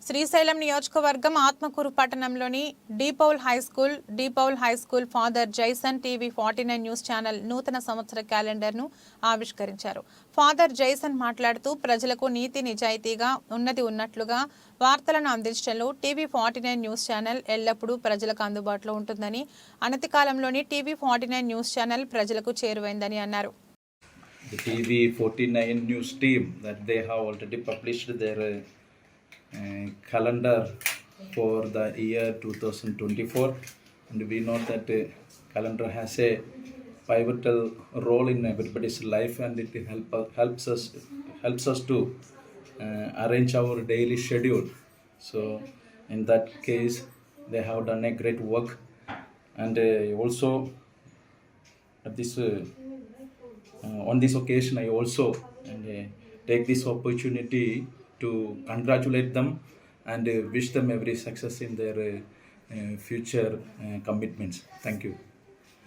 శ్రీశైలం నియోజకవర్గం ఆత్మకూరు పట్టణంలోని De Paul high school father Jaison TV 49 news channel నూతన సంవత్సర క్యాలెండర్ను ఆవిష్కరించారు. ఫాదర్ జైసన్ మాట్లాడుతూ ప్రజలకు నీతి నిజాయితీగా ఉన్నది ఉన్నట్లుగా వార్తలను అందించడంలో టీవీ 49 న్యూస్ ఛానల్ ఎల్లప్పుడూ ప్రజలకు అందుబాటులో ఉంటుందని, అనతి కాలంలోని టీవీ 49 న్యూస్ ఛానల్ ప్రజలకు చేరువైందని అన్నారు. The TV 49 news team that they have already published their calendar for the year 2024, and we know that calendar has a pivotal role in everybody's life, and it helps us to arrange our daily schedule. So in that case they have done a great work, and also at this on this occasion I also take this opportunity to congratulate them and wish them every success in their future commitments. Thank you.